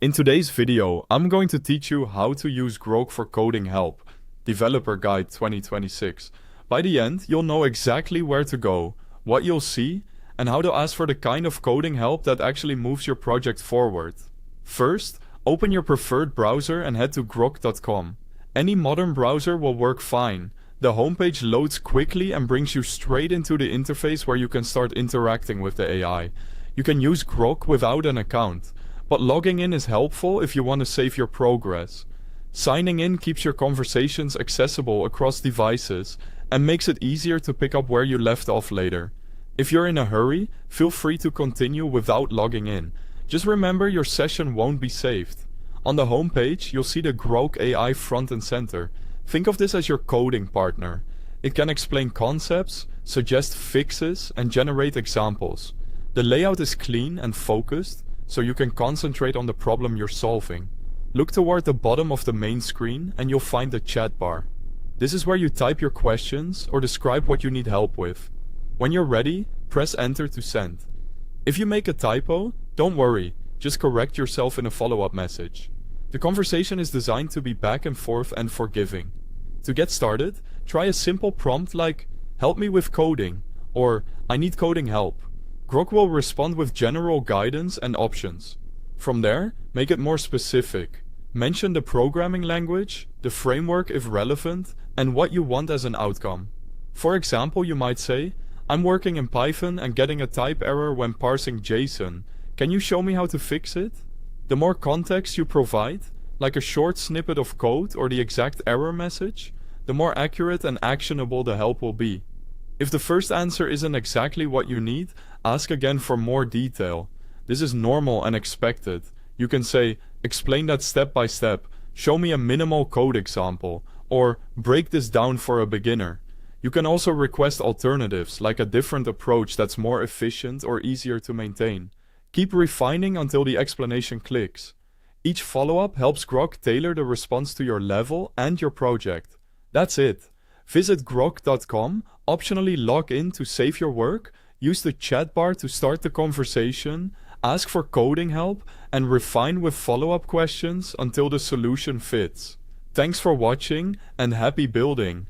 In today's video, I'm going to teach you how to use Grok for coding help, Developer Guide 2026. By the end, you'll know exactly where to go, what you'll see, and how to ask for the kind of coding help that actually moves your project forward. First, open your preferred browser and head to grok.com. Any modern browser will work fine. The homepage loads quickly and brings you straight into the interface where you can start interacting with the AI. You can use Grok without an account, but logging in is helpful if you want to save your progress. Signing in keeps your conversations accessible across devices and makes it easier to pick up where you left off later. If you're in a hurry, feel free to continue without logging in. Just remember your session won't be saved. On the homepage, you'll see the Grok AI front and center. Think of this as your coding partner. It can explain concepts, suggest fixes, and generate examples. The layout is clean and focused, so you can concentrate on the problem you're solving. Look toward the bottom of the main screen and you'll find the chat bar. This is where you type your questions or describe what you need help with. When you're ready, press enter to send. If you make a typo, don't worry, just correct yourself in a follow-up message. The conversation is designed to be back and forth and forgiving. To get started, try a simple prompt like, "Help me with coding," or "I need coding help." Grok will respond with general guidance and options. From there, make it more specific. Mention the programming language, the framework if relevant, and what you want as an outcome. For example, you might say, "I'm working in Python and getting a type error when parsing JSON. Can you show me how to fix it?" The more context you provide, like a short snippet of code or the exact error message, the more accurate and actionable the help will be. If the first answer isn't exactly what you need, ask again for more detail. This is normal and expected. You can say, "Explain that step by step, show me a minimal code example," or "break this down for a beginner." You can also request alternatives, like a different approach that's more efficient or easier to maintain. Keep refining until the explanation clicks. Each follow-up helps Grok tailor the response to your level and your project. That's it. Visit grok.com, optionally log in to save your work, use the chat bar to start the conversation, ask for coding help, and refine with follow-up questions until the solution fits. Thanks for watching and happy building!